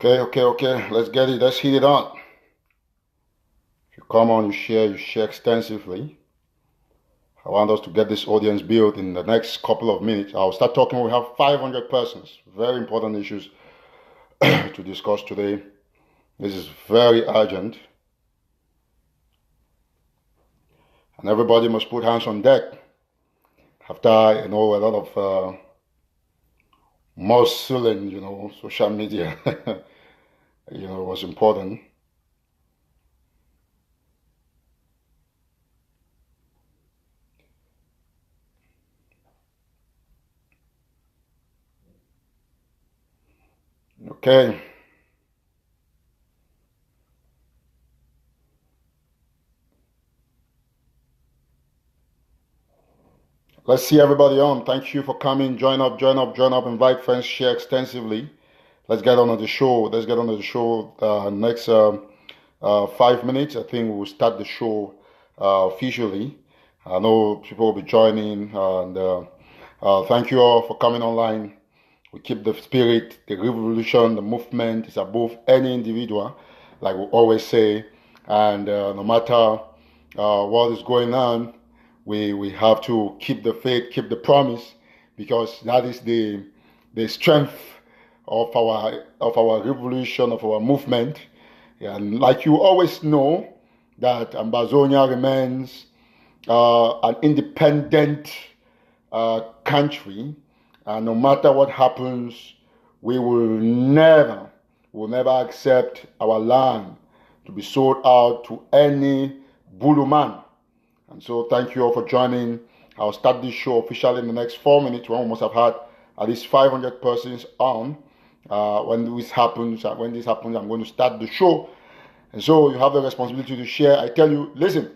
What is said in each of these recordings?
Okay. Let's get it. Let's hit it on. If you come on, you share extensively. I want us to get this audience built in the next couple of minutes. I'll start talking. We have 500 persons. Very important issues to discuss today. This is very urgent. And everybody must put hands on deck. After, a lot of muscling, social media, was important. Okay. Let's see everybody on. Thank you for coming. Join up. Invite friends, share extensively. Let's get on with the show. Next 5 minutes. I think we'll start the show officially. I know people will be joining. And thank you all for coming online. We keep the spirit, the revolution, the movement is above any individual, like we always say. And no matter what is going on, we have to keep the faith, keep the promise, because that is the strength of our revolution, of our movement. And like you always know, that Ambazonia remains an independent country. And no matter what happens, we will never accept our land to be sold out to any Bulu man. And so thank you all for joining. I'll start this show officially in the next 4 minutes. We almost have had at least 500 persons on. When this happens, I'm going to start the show. And so you have the responsibility to share. I tell you, listen,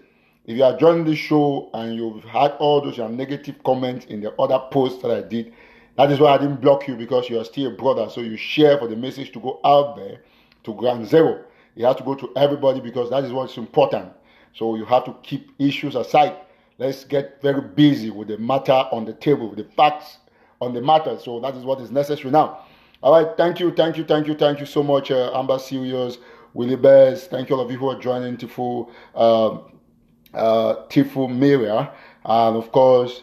if you are joining this show and you've had all those negative comments in the other posts that I did, that is why I didn't block you, because you are still a brother. So you share for the message to go out there to ground zero. It has to go to everybody, because that is what's important. So you have to keep issues aside. Let's get very busy with the matter on the table, with the facts on the matter. So that is what is necessary now. All right. Thank you so much, Amber Serious, Willie Bears. Thank you all of you who are joining Tifu Maria. And of course,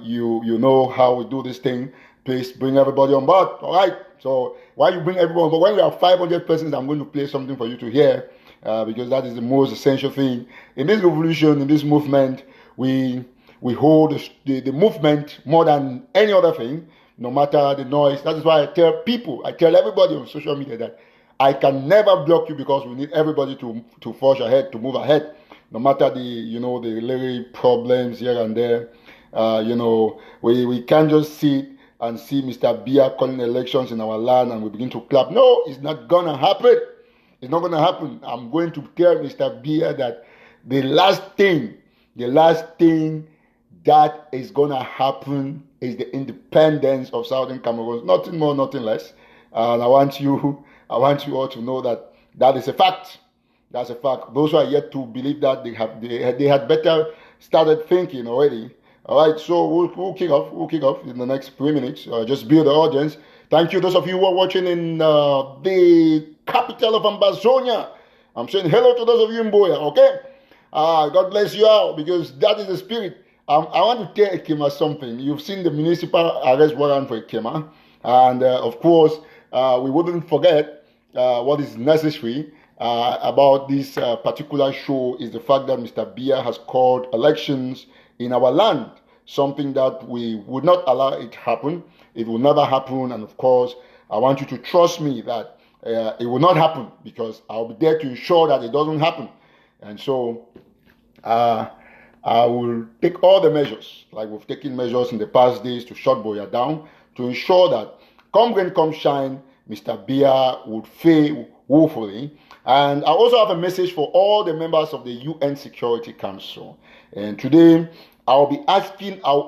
you know how we do this thing. Please bring everybody on board. All right. So while you bring everyone on board, when we have 500 persons, I'm going to play something for you to hear, because that is the most essential thing in this revolution, in this movement. We hold the movement more than any other thing, no matter the noise. That is why I tell everybody on social media that I can never block you, because we need everybody to forge ahead, to move ahead, no matter the little problems here and there. We can't just sit and see Mr. Biya calling elections in our land and we begin to clap. No, it's not gonna happen. It's not gonna happen. I'm going to tell Mr. Biya that the last thing that is gonna happen is the independence of Southern Cameroon. Nothing more, nothing less. And I want you all to know that is a fact. That's a fact. Those who are yet to believe that, they had better started thinking already. All right, so we'll kick off in the next 3 minutes. Just build the audience. Thank you, those of you who are watching in the capital of Ambazonia. I'm saying hello to those of you in Boya, okay? God bless you all, because that is the spirit. I want to tell Ekema something. You've seen the municipal arrest warrant for Ekema. And of course, we wouldn't forget what is necessary about this particular show is the fact that Mr. Biya has called elections in our land, something that we would not allow it to happen. It will never happen. And of course, I want you to trust me that it will not happen, because I'll be there to ensure that it doesn't happen. And so I will take all the measures, like we've taken measures in the past days to shut Boya down, to ensure that come rain, come shine, Mr. Biya would fail woefully. And I also have a message for all the members of the UN Security Council. And today, I'll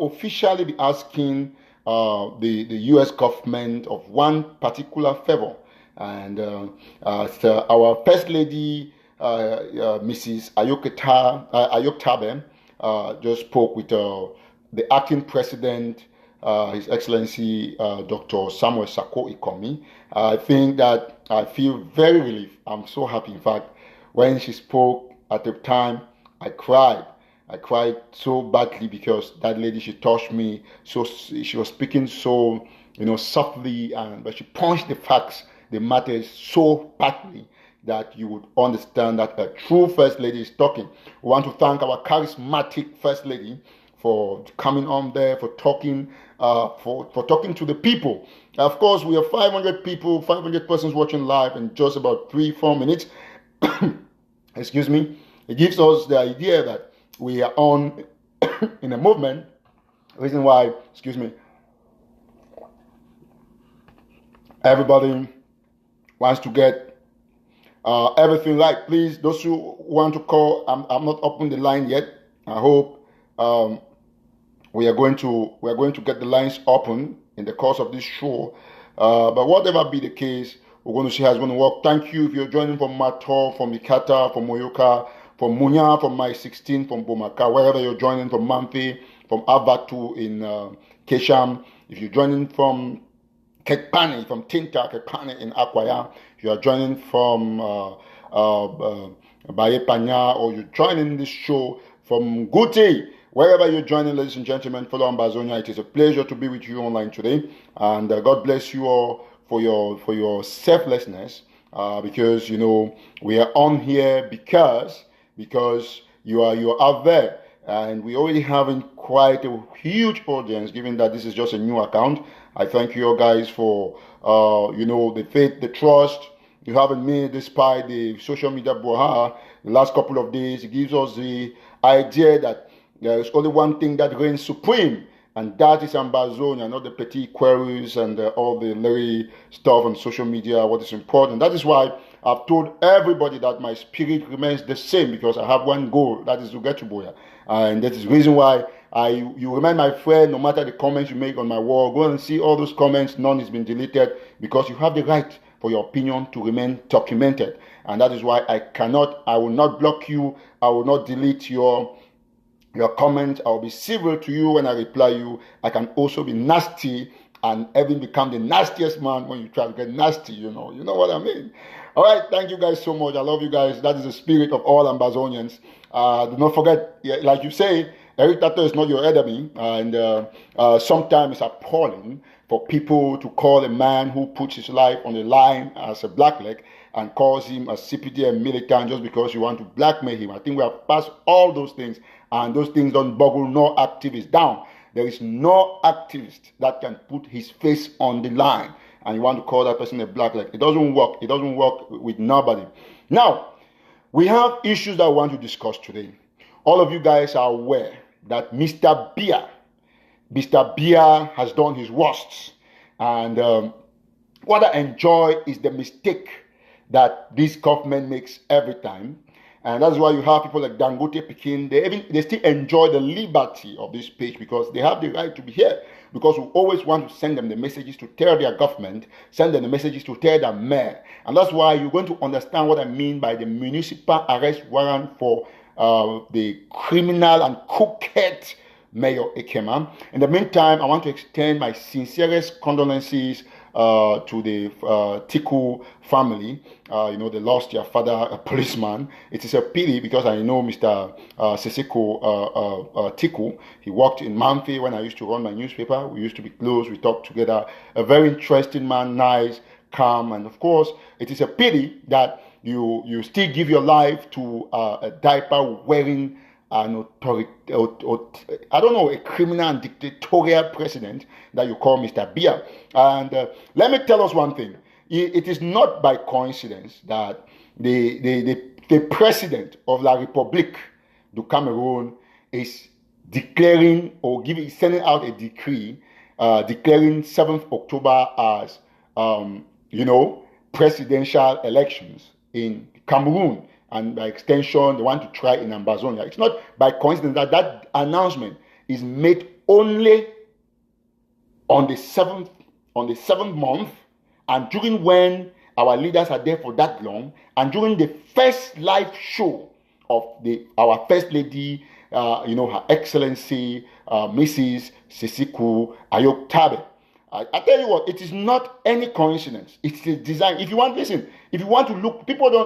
officially be asking the US government of one particular favor. And our First Lady, Mrs. Ayoktabe, just spoke with the acting president His Excellency Dr. Samuel Sako Ikomi. I think that I feel very relieved. I'm so happy. In fact, when she spoke at the time, I cried. I cried so badly because that lady, she touched me. So she was speaking so, softly, but she punched the facts, the matters so badly that you would understand that a true First Lady is talking. We want to thank our charismatic First Lady for coming on there, for talking, for talking to the people. Of course, we have 500 people, 500 persons watching live in just about 3-4 minutes. Excuse me. It gives us the idea that we are on in a movement. Reason why, everybody wants to get everything right. Please, those who want to call, I'm not opening the line yet. I hope we are going to get the lines open in the course of this show. But whatever be the case, we're going to see how it's going to work. Thank you if you're joining from Mato, from Ikata, from Moyoka, from Munya, from My 16, from Bomaka, wherever you're joining, from Mamfi, from Avatu in Kesham. If you're joining from Kekpani, from Tinta, Kekpani in Akwaya, if you are joining from Bayepanya, or you're joining this show from Guti, wherever you're joining, ladies and gentlemen, fellow Ambazonia, it is a pleasure to be with you online today. And God bless you all for your selflessness, because we are on here because you are out there, and we already having quite a huge audience. Given that this is just a new account, I thank you all guys for the faith, the trust you have in me, despite the social media brouhaha the last couple of days. It gives us the idea that there is only one thing that reigns supreme, and that is Ambazonia, not the petty queries and all the Larry stuff on social media. What is important. That is why I've told everybody that my spirit remains the same, because I have one goal, that is to get to Boya. And that is the reason why you remain my friend, no matter the comments you make on my wall. Go and see all those comments. None has been deleted, because you have the right for your opinion to remain documented. And that is why I will not block you. I will not delete your comment. I'll be civil to you when I reply you. I can also be nasty and even become the nastiest man when you try to get nasty, you know what I mean. All right, thank you guys so much. I love you guys. That is the spirit of all Ambazonians. Do not forget, like you say, Eric TATAW is not your enemy, and sometimes it's appalling for people to call a man who puts his life on the line as a blackleg and calls him a CPD and militant just because you want to blackmail him. I think we have passed all those things, and those things don't boggle no activist down. There is no activist that can put his face on the line and you want to call that person a blackleg. It doesn't work. It doesn't work with nobody. Now, we have issues that I want to discuss today. All of you guys are aware that Mr. Biya has done his worst. And what I enjoy is the mistake that this government makes every time. And that's why you have people like Dangote Pekin. They still enjoy the liberty of this page, because they have the right to be here. Because we always want to send them the messages to tell their government, send them the messages to tell their mayor. And that's why you're going to understand what I mean by the municipal arrest warrant for the criminal and crooked Mayor Ekema. In the meantime, I want to extend my sincerest condolences to the Tiku family. They lost their father, a policeman. It is a pity, because I know Mr. Sisiku Tiku. He worked in Mamfi when I used to run my newspaper. We used to be close. We talked together. A very interesting man, nice, calm, and of course, it is a pity that you still give your life to a diaper-wearing a criminal and dictatorial president that you call Mr. Biya. And let me tell us one thing. It is not by coincidence that the president of La République du Cameroon is declaring or sending out a decree declaring 7th October as presidential elections in Cameroon. And by extension, they want to try in Ambazonia. It's not by coincidence that announcement is made only on the seventh month, and during when our leaders are there for that long, and during the first live show of our First Lady Her Excellency, Mrs. Sisiku Ayoktabe. I tell you what, it is not any coincidence. It's a design. If you want to look,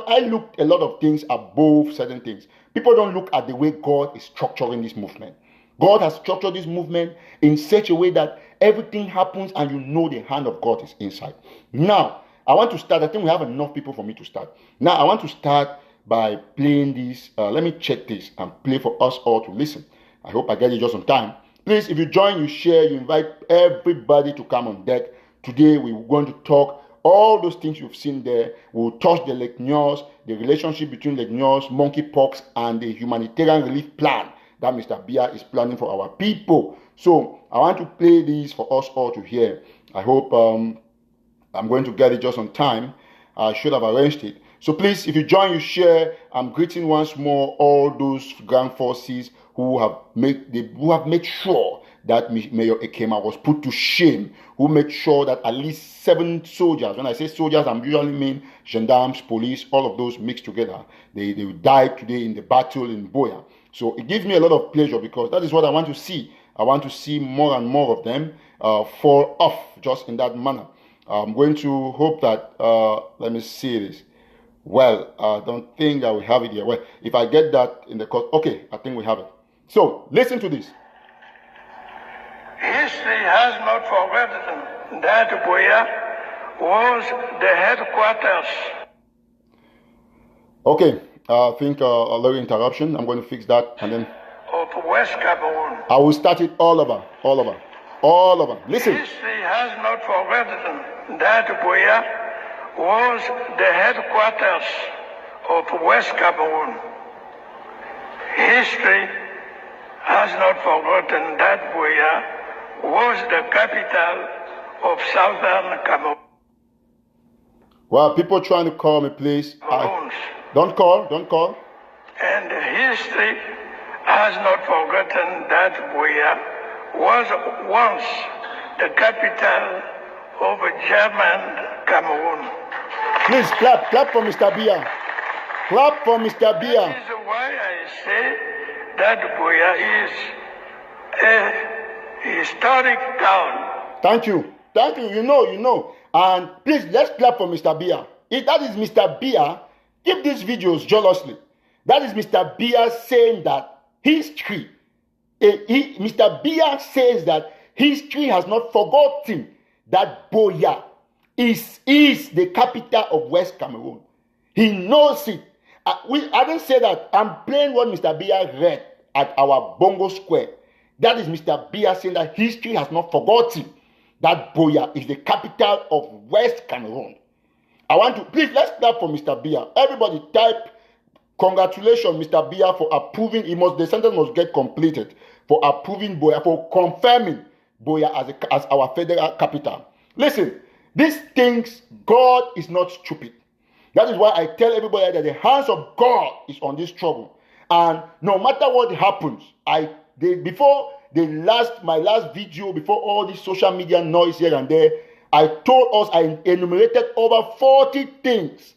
I look a lot of things above certain things. People don't look at the way God is structuring this movement. God has structured this movement in such a way that everything happens and you know the hand of God is inside. Now, I want to start. I think we have enough people for me to start. Now, I want to start by playing this. Let me check this and play for us all to listen. I hope I get it just on time. Please, if you join, you share, you invite everybody to come on deck. Today, we're going to talk all those things you've seen there. We'll touch the Lake Nyos, the relationship between Lake Nyos, monkeypox, and the humanitarian relief plan that Mr. Biya is planning for our people. So, I want to play this for us all to hear. I hope I'm going to get it just on time. I should have arranged it. So please, if you join, you share. I'm greeting once more all those ground forces who have made sure that Mayor Ekema was put to shame, who made sure that at least 7 soldiers, when I say soldiers, I'm usually mean gendarmes, police, all of those mixed together. They died today in the battle in Boya. So it gives me a lot of pleasure because that is what I want to see. I want to see more and more of them fall off just in that manner. I'm going to hope that, let me see this. Well, I don't think that we have it here. Well, if I get that in the course, okay, I think we have it. So, listen to this. History has not forgotten that Boya was the headquarters. Okay, I think a little interruption. I'm going to fix that and then... Of West Cameroon. I will start it all over. Listen. History has not forgotten that Boya was the headquarters of West Cameroon. History has not forgotten that Boya was the capital of Southern Cameroon. Well, people trying to call me, please. Don't call. And history has not forgotten that Boya was once the capital of German Cameroon. Please clap for Mr. Biya. Clap for Mr. Biya. That is why I say that Boya is a historic town. Thank you. You know. And please, let's clap for Mr. Biya. If that is Mr. Biya, keep these videos jealously. That is Mr. Biya saying that history. Mr. Biya says that history has not forgotten that Boya is the capital of West Cameroon. He knows it. I didn't say that. I'm playing what Mr. Biya read at our Bongo Square. That is Mr. Biya saying that history has not forgotten that Boya is the capital of West Cameroon. Please, let's clap for Mr. Biya. Everybody type, congratulations, Mr. Biya, for approving. The sentence must get completed. For approving Boya, for confirming Boya as our federal capital. Listen, these things, God is not stupid. That is why I tell everybody that the hands of God is on this trouble. And no matter what happens, before my last video, before all this social media noise here and there, I enumerated over 40 things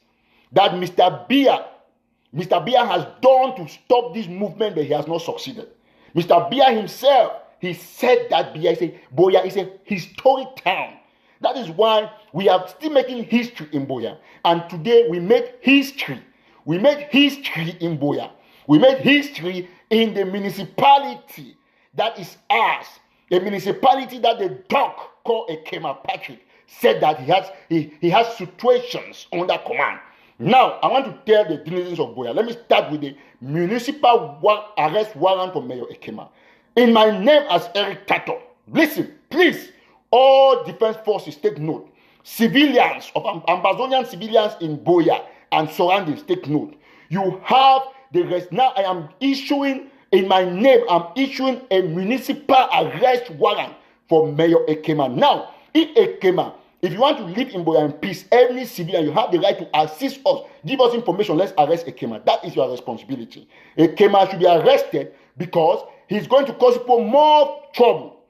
that Mr. Biya has done to stop this movement, but he has not succeeded. Mr. Biya himself, he said that Boya is a historic town. That is why we are still making history in Boya. And today we make history. We made history in Boya. We made history in the municipality that is ours. A municipality that the doc called Ekema Patrick said that he has situations under command. Now, I want to tell the denizens of Boya. Let me start with the municipal arrest warrant for Mayor Ekema. In my name as ERIC-TATAW. Listen, please, all defense forces take note. Civilians, of Ambazonian civilians in Boya and surroundings, take note. You have the rest. Now I am issuing, in my name, I'm issuing a municipal arrest warrant for Mayor Ekema. Now, if you want to live in Boya in peace, every civilian, you have the right to assist us. Give us information, let's arrest Ekema. That is your responsibility. Ekema should be arrested because he's going to cause people more trouble.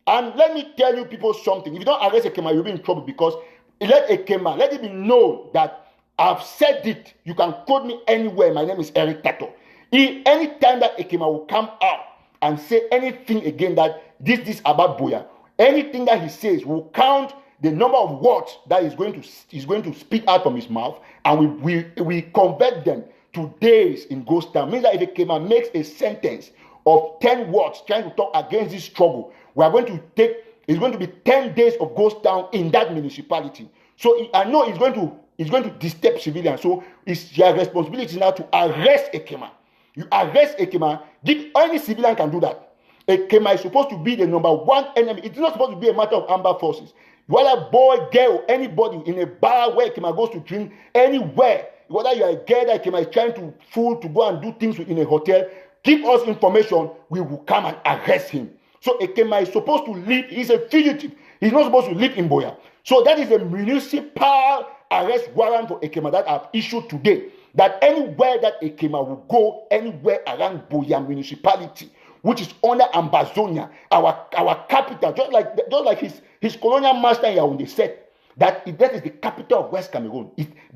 And let me tell you people something. If you don't arrest Ekema, you'll be in trouble because let it be known that I've said it. You can quote me anywhere. My name is ERIC-TATAW. Any time that Ekema will come out and say anything again that this about Buya, anything that he says will count the number of words that he's going to speak out from his mouth, and we convert them to days in ghost town. Means that if Ekema makes a sentence of 10 words trying to talk against this struggle, it's going to be 10 days of ghost town in that municipality. So I know it's going to disturb civilians. So it's your responsibility now to arrest Ekema. You arrest Ekema. Any civilian can do that. Ekema is supposed to be the number one enemy. It's not supposed to be a matter of armed forces. Whether boy, girl, anybody in a bar where Ekema goes to drink, anywhere, whether you are a girl that Ekema is trying to fool to go and do things in a hotel, give us information, we will come and arrest him. So Ekema is supposed to live, he's a fugitive. He's not supposed to live in Buya. So that is a municipal arrest warrant for Ekema that I've issued today. That anywhere that Ekema will go, anywhere around Buya municipality, which is under Ambazonia, our capital, just like his colonial master in Yaoundé said, that is the capital of West Cameroon.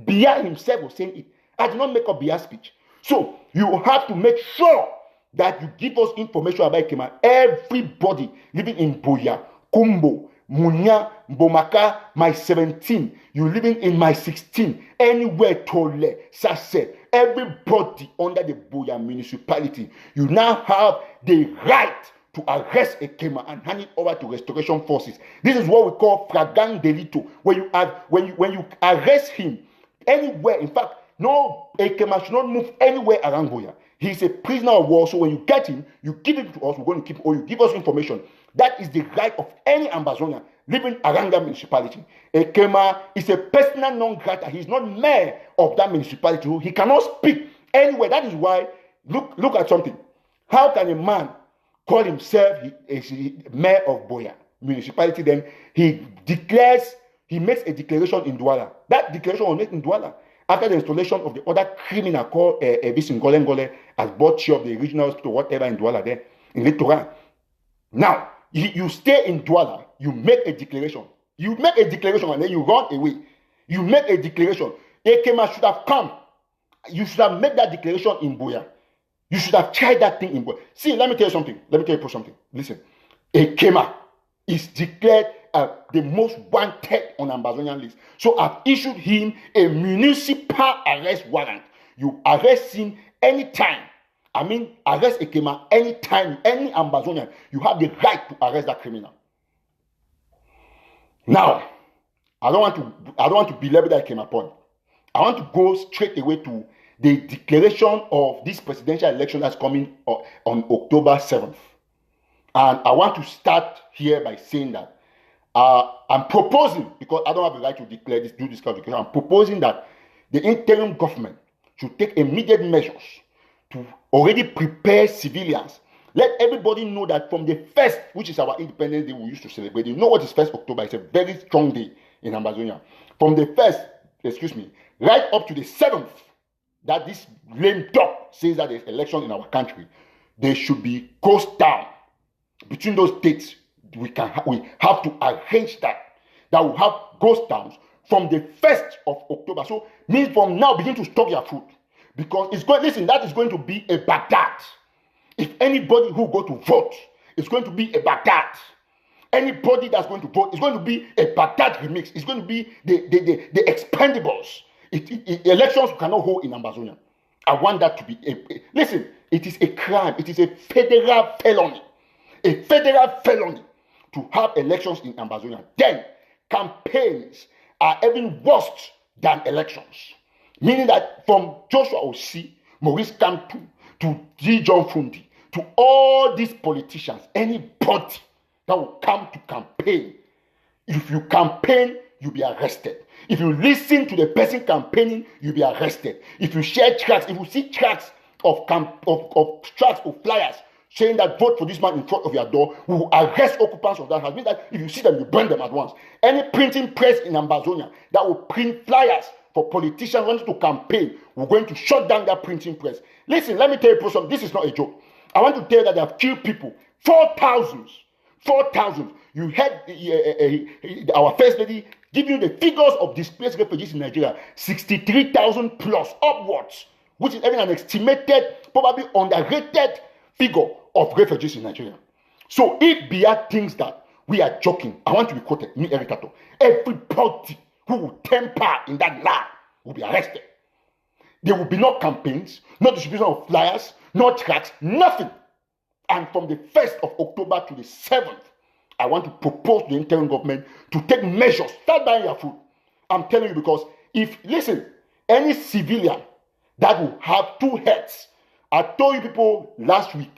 Biya himself was saying it. I did not make up Biya's speech. So you have to make sure that you give us information about Ekema. Everybody living in Buya, Kumbo, Munya, Bomaka, my 17, you living in my 16, anywhere Tole, Sase, everybody under the Buya municipality, you now have the right to arrest Ekema and hand it over to restoration forces. This is what we call flagrant delito. When you arrest him anywhere, in fact, no, Ekema should not move anywhere around Buya. He's a prisoner of war, so when you get him, you give him to us, we're going to keep, or you give us information. That is the right of any Ambazonia living around that municipality. Ekema is a persona non grata. He's not mayor of that municipality. He cannot speak anywhere. That is why, look at something. How can a man call himself mayor of Buya municipality, then he makes a declaration in Douala. That declaration was made in Douala after the installation of the other criminal called Ebisin Golengole as board chair of the regional hospital, whatever in Douala there, in Littoral. Now, you stay in Douala, you make a declaration. You make a declaration and then you run away. You make a declaration. Ekema should have come. You should have made that declaration in Buya. You should have tried that thing in Buya. See, let me tell you something. Listen. Ekema is declared the most wanted on Ambazonian list. So I've issued him a municipal arrest warrant. You arrest him anytime. Arrest Ekema anytime, any Ambazonian. You have the right to arrest that criminal. Now, I don't want to belabor that Ekema point. I want to go straight away to the declaration of this presidential election that's coming on October 7th. And I want to start here by saying that I'm proposing, because I don't have the right to declare this, do this kind of declaration, I'm proposing that the interim government should take immediate measures to already prepare civilians. Let everybody know that from the 1st, which is our Independence Day we used to celebrate, you know what is 1st October? It's a very strong day in Ambazonia. From the 1st, right up to the 7th, that this lame duck says that there's election in our country, there should be ghost town. Between those dates, we have to arrange that we have ghost towns from the 1st of October. So means from now begin to stock your food, because that is going to be a Baghdad. If anybody who go to vote is going to be a Baghdad, anybody that's going to vote is going to be a Baghdad remix. It's going to be the expendables. Elections cannot hold in Ambazonia. I want that to be listen. It is a crime. It is a federal felony. A federal felony to have elections in Ambazonia. Then campaigns are even worse than elections. Meaning that from Joshua Osi, Maurice Kamto, to G. John Fundi, to all these politicians, anybody that will come to campaign, if you campaign, you'll be arrested. If you listen to the person campaigning, you'll be arrested. If you share tracts, if you see tracts of tracts or flyers saying that vote for this man in front of your door, we will arrest occupants of that house. Means that if you see them, you burn them at once. Any printing press in Ambazonia that will print flyers for politicians wanting to campaign, we're going to shut down that printing press. Listen, let me tell you something. This is not a joke. I want to tell you that they have killed people. 4,000. You heard our first lady give you the figures of displaced refugees in Nigeria. 63,000 plus upwards. which is having an estimated, probably underrated figure of refugees in Nigeria. So if Biya thinks that we are joking, I want to be quoted, me, ERIC-Biya, everybody who will temper in that lie will be arrested. There will be no campaigns, no distribution of flyers, no tracts, nothing. And from the 1st of October to the 7th, I want to propose to the interim government to take measures. Start buying your food. I'm telling you, because listen, any civilian that will have two heads, I told you people last week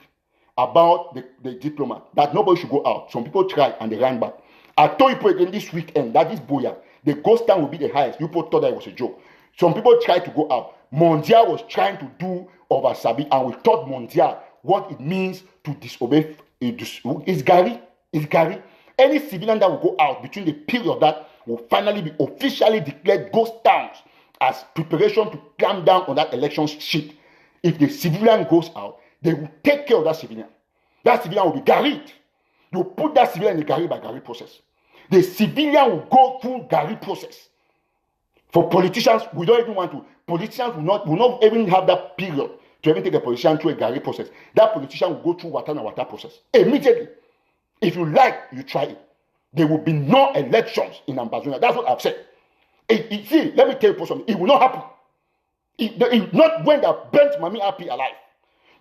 about the diplomat that nobody should go out. Some people tried and they ran back. I told you people again this weekend that this boya, the ghost town will be the highest. You people thought that it was a joke. Some people tried to go out. Mondial was trying to do over Sabi, and we taught Mondial what it means to disobey. It's Gary. Any civilian that will go out between the period that will finally be officially declared ghost towns as preparation to clamp down on that election shit. If the civilian goes out, they will take care of that civilian. That civilian will be garried. You put that civilian in the Gary by Gary process. The civilian will go through Gary process. For politicians, we don't even want to. Politicians will not even have that period to even take a politician through a Gary process. That politician will go through water process immediately. If you like, you try it. There will be no elections in Ambazonia. That's what I've said. See, let me tell you something. It will not happen. Not when they burnt Mami Api alive.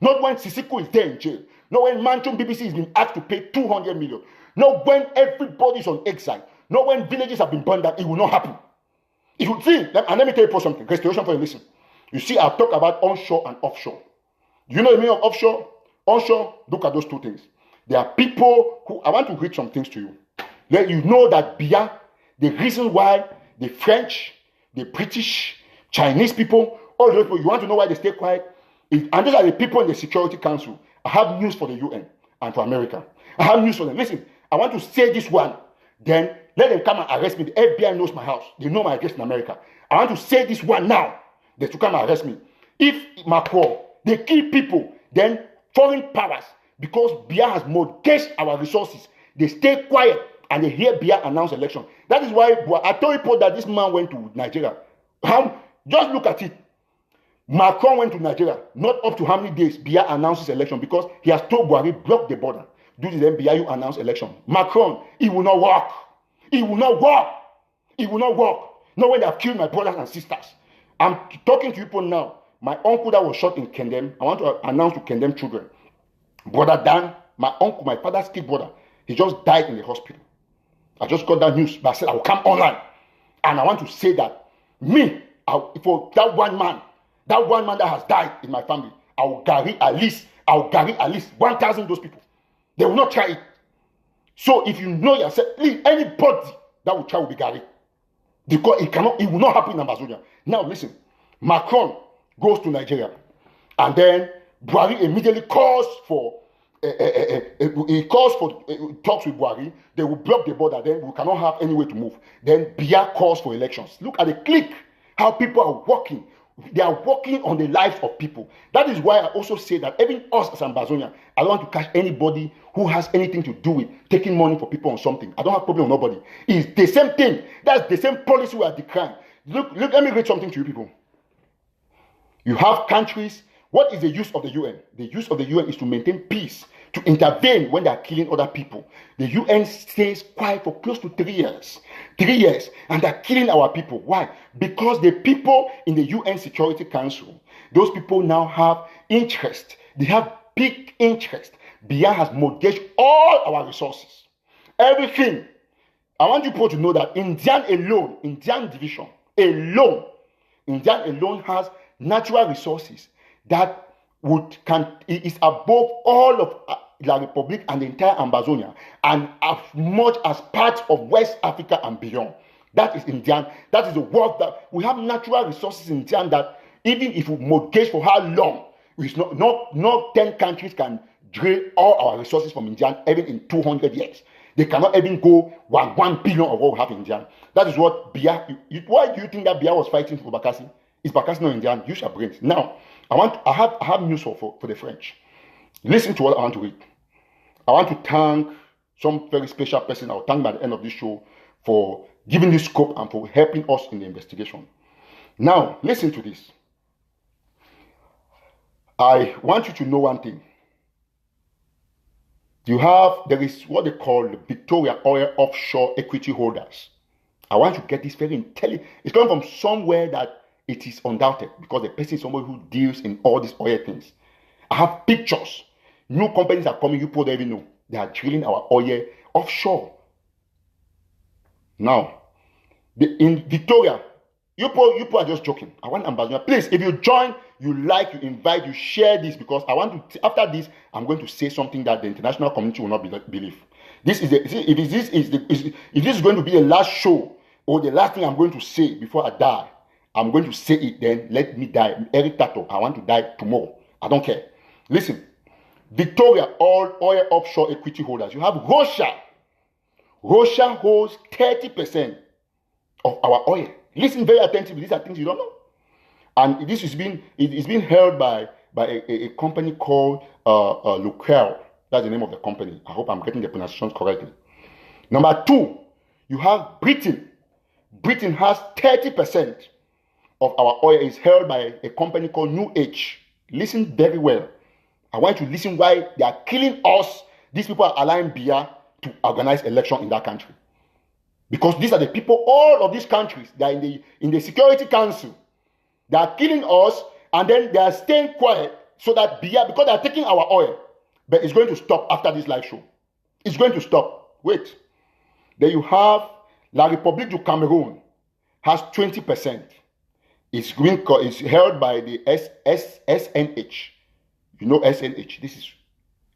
Not when Sisiku is there in jail. Not when Manchon BBC is being asked to pay 200 million. Not when everybody is on exile. Not when villages have been burned down. It will not happen. If you see, and let me tell you something. Restoration for you, listen. You see, I've talked about onshore and offshore. Do you know the meaning of offshore? Onshore, look at those two things. There are people who, I want to read some things to you. Let you know that Biya, the reason why the French, the British, Chinese people, all those people, you want to know why they stay quiet? And these are the people in the Security Council. I have news for the UN and for America. I have news for them. Listen, I want to say this one. Then let them come and arrest me. The FBI knows my house. They know my address in America. I want to say this one now. They should come and arrest me. If Macron, they kill people, then foreign powers, because Biya has mortgaged our resources, they stay quiet and they hear Biya announce election. That is why I told you that this man went to Nigeria. Just look at it. Macron went to Nigeria, not up to how many days Biya announces election, because he has told Buhari, block the border. Do the Biya, you announce election. Macron, it will not work. It will not work. It will not work. Not when they have killed my brothers and sisters. I'm talking to people now. My uncle that was shot in Kendem, I want to announce to Kendem children. Brother Dan, my uncle, my father's kid brother, he just died in the hospital. I just got that news, but I said I will come online. And I want to say that for that one man that has died in my family, I will guarantee at least 1,000 those people. They will not try it. So if you know yourself, anybody that will try will be guaranteed. Because it will not happen in Ambazonia. Now listen, Macron goes to Nigeria, and then Buhari immediately calls for talks with Buhari. They will block the border. Then we cannot have any way to move. Then Biya calls for elections. Look at the click, how people are working. They are working on the lives of people. That is why I also say that even us as Ambazonia, I don't want to catch anybody who has anything to do with taking money for people on something. I don't have a problem with nobody. It's the same thing. That's the same policy we are decrying. Look, let me read something to you people. You have countries. What is the use of the UN? The use of the UN is to maintain peace, to intervene when they are killing other people. The UN stays quiet for close to 3 years. 3 years, and they're killing our people. Why? Because the people in the UN Security Council, those people now have interest. They have big interest. Biya has mortgaged all our resources. Everything. I want you people to know that Indian division alone has natural resources that is above all of La Republic and the entire Ambazonia, and as much as parts of West Africa and beyond. That is Indian. That is the world that we have natural resources in Indian that even if we mortgage for how long, it's not 10 countries can drill all our resources from India even in 200 years. They cannot even go 1 billion of what we have in India. That is what Biya. Why do you think that Biya was fighting for Bakassi? Is Bakassi not Indian? Use your brains. Now, I have news for the French. Listen to what I want to read. I want to thank some very special person. I'll thank by the end of this show for giving this scope and for helping us in the investigation. Now, listen to this. I want you to know one thing. There is what they call the Victoria Oil Offshore Equity Holders. I want you to get this very intelligent. It's coming from somewhere that it is undoubted because the person is somebody who deals in all these oil things. I have pictures. New companies are coming, you probably even know. They are drilling our oil offshore. Now, in Victoria, you people are just joking. I want Ambazonia. Please, if you join, you like, you invite, you share this because I want to. After this, I'm going to say something that the international community will not believe. If this is going to be the last show or the last thing I'm going to say before I die, I'm going to say it. Then let me die. ERIC-TATAW. I want to die tomorrow. I don't care. Listen, Victoria oil offshore equity holders. You have Russia. Russia holds 30% of our oil. Listen very attentively. These are things you don't know. And this is being held by a company called Lukrel. That's the name of the company. I hope I'm getting the pronunciation correctly. Number 2, you have Britain. Britain has 30% of our oil is held by a company called New Age. Listen very well. I want you to listen why they are killing us. These people are allowing Biya to organize election in that country. Because these are the people, all of these countries, they are in the Security Council. They are killing us and then they are staying quiet so that Biya, because they are taking our oil, but it's going to stop after this live show. It's going to stop. Wait. Then you have La République du Cameroon has 20%. It's held by the SNH. You know SNH. This is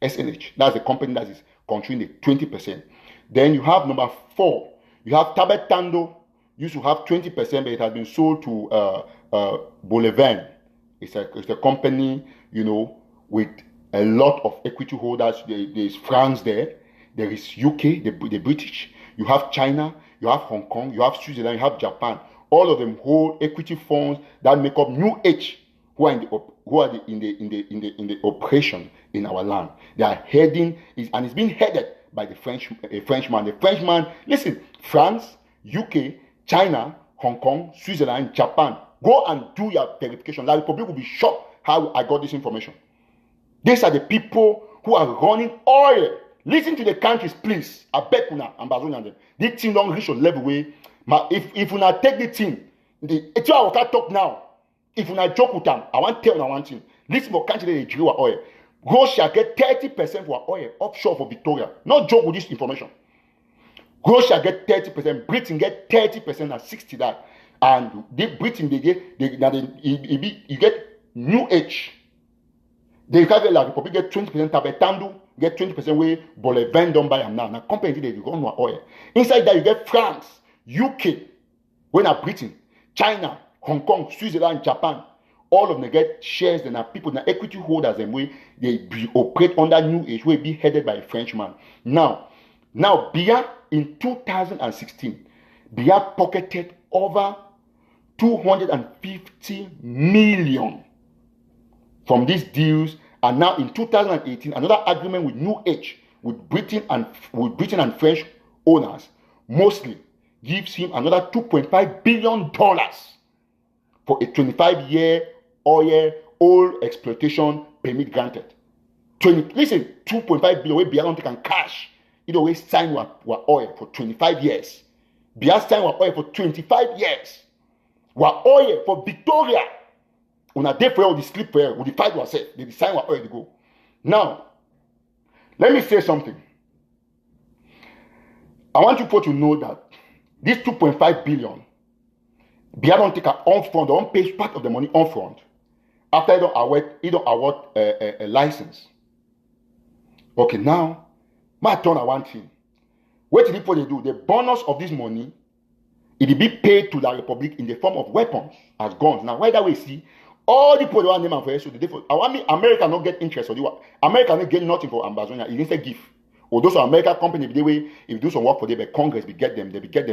SNH. That's the company that is controlling the 20%. Then you have number 4. You have Tabetando. Used to have 20%, but it has been sold to Bolivan. It's a company, with a lot of equity holders. There is France there. There is UK, the British. You have China. You have Hong Kong. You have Switzerland. You have Japan. All of them hold equity funds that make up New Age, who are in the operation in our land. They are heading, and it's being headed by the Frenchman. The Frenchman, listen, France, UK, China, Hong Kong, Switzerland, Japan. Go and do your verification. La Republic will be shocked how I got this information. These are the people who are running oil. Listen to the countries, please. I bet una Ambazonia. This thing don't reach a level where, if una take the thing, it's why I can't talk now. If una joke with them, I want to tell you one thing. Listen for countries that drill our oil. Russia get 30% for our oil offshore for Victoria. Not joke with this information. Russia get 30%, Britain get 30% and 60% that. And Britain, you get New Age. They have La Republic get 20%, Tabetando get 20% where Bolivan don't buy them now. Now company they run our oil. Inside that you get France, UK, when are Britain, China, Hong Kong, Switzerland, Japan. All of them get shares and are people, the equity holders, and way they operate under New Age, will be headed by a Frenchman. Now, Biya in 2016, Biya pocketed over 250 million from these deals, and now in 2018, another agreement with New Age with Britain and French owners mostly gives him another $2.5 billion for a 25-year oil exploitation permit granted. Listen, 2.5 billion where Biya don't take and cash. It always sign our oil for 25 years. Biya sign our oil for 25 years. Our oil for Victoria. On a day for all the sleep for we fight ourselves. They sign our oil to go. Now, let me say something. I want you to know that this 2.5 billion, Biya don't take an on-front, they don't pay part of the money on-front. After he don't award a license. Okay, now, my turn on one thing. What did people do? The bonus of this money, it will be paid to the Republic in the form of weapons as guns. Now, why that way see? All the people want name and for so I want me America not get interest or the America not get nothing for Ambazonia. It instead give. Or those are American companies, they way if do some work for them, but Congress will get them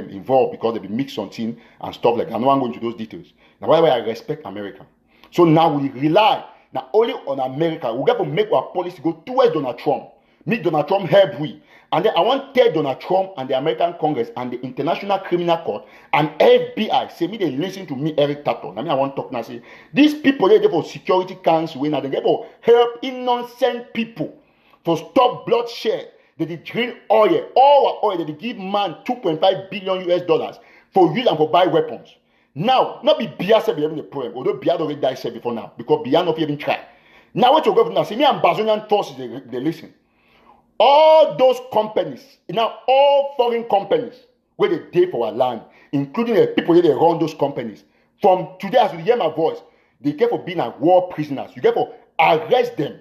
involved because they be mixed something and stuff like that. I'm not going into those details. Now why I respect America. So now we rely not only on America, we got to make our policy go towards Donald Trump. Make Donald Trump help we. And then I want to tell Donald Trump and the American Congress and the International Criminal Court and FBI, say me they listen to me, Eric TATAW. I mean, I want to talk now, say, these people, they for Security Council, they for help innocent people for stop bloodshed. They drill oil, all our oil, they give man 2.5 billion US dollars for use and for buy weapons. Now, not be Biya said having a problem, although Biya already died said before now, because Biya not even try. Now, what you go for now, see me Ambazonian forces, they listen. All those companies, now all foreign companies, where they did for our land, including the people that they run those companies, from today as you hear my voice, they get for being war prisoners. You get for arrest them.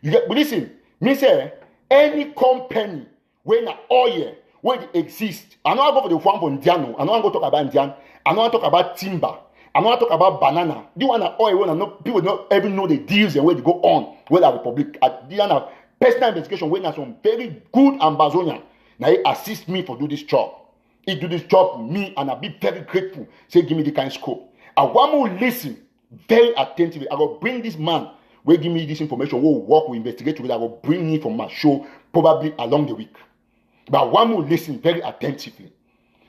You get, but listen, me say, any company where na oil, where it exists, I know I go for the one for Indiano, I know I go talk about Indian, I know I talk about timber, I know I talk about banana. Do you want oil when people don't even know the deals and where they go on, where the Republic, personal investigation when some very good Ambazonia. Now he assist me for do this job. He do this job for me and I'll be very grateful. Say give me the kind of scope. I want to listen very attentively. I will bring this man will give me this information. We'll work, we'll investigate together. I will bring him from my show probably along the week. But I want to listen very attentively.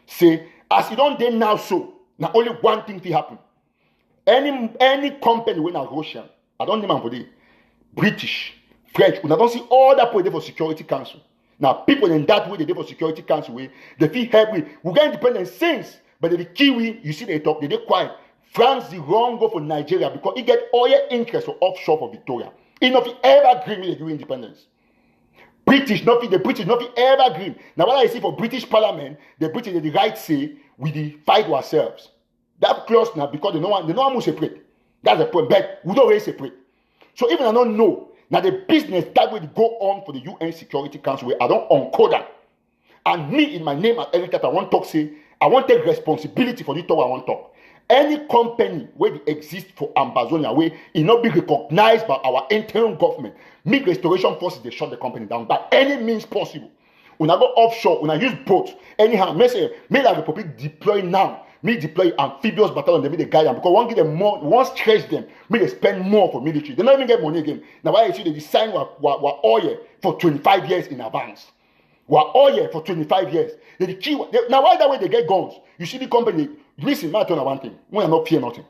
Say, as you don't do now so, now only one thing will happen. Any company when are Russian, I don't name for the British, French, we don't see all that put there for Security Council. Now, people in that way, they do for Security Council way, they feel help with. We get independent since, but the Kiwi, you see they talk, they quiet. France, the wrong go for Nigeria because he get oil interest for offshore for Victoria. He not ever agree with the independence. The British not ever agree. Now, what I see for British Parliament, the British they the right say we the fight ourselves. That clause now because they know how to separate. That's the point. But we don't really separate. So even I don't know. Now the business that will go on for the UN Security Council, where I don't uncode that. And me in my name at ERIC-Biya, I want to talk say, I want to take responsibility for the talk I want to talk. Any company where they exist for Ambazonia, where it not be recognized by our internal government, make restoration forces, they shut the company down by any means possible. When I go offshore, when I use boats, anyhow, may the Republic deploy now. Me deploy amphibious battalion, they make the guy because one give them more, one stretch them, me they spend more for military. They don't even get money again. Now why you see they design what oil for 25 years in advance. What oil for 25 years. Now why that way they get guns? You see the company, listen, I tell you one thing. We are not fear nothing.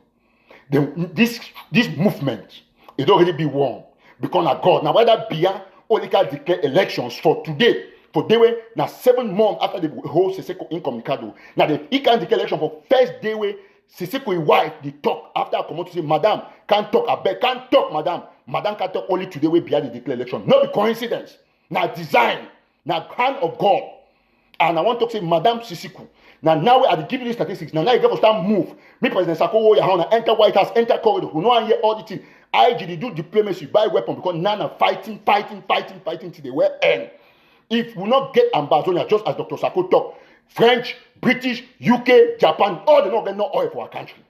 This movement, it already be won because of God. Now why that Biya only can declare elections for today. For they were now 7 months after the whole Sisiku incommunicado. Now he can declare election for first day where Sisiku wife they talk after I come out to say, Madam, can't talk, I beg, can't talk, Madam. Madam can't talk only today where Biya declare election. Not the coincidence. Now design. Now hand of God. And I want to say, Madam Sisiku. Now I give you the statistics. Now you got to start move. Me President Sako enter White House, enter corridor. Who know I hear all the things. IG they do diplomacy, buy weapon because Nana fighting till they were end. If we not get Ambazonia, just as Dr. Sako talk, French, British, UK, Japan, all they not get no oil for our country.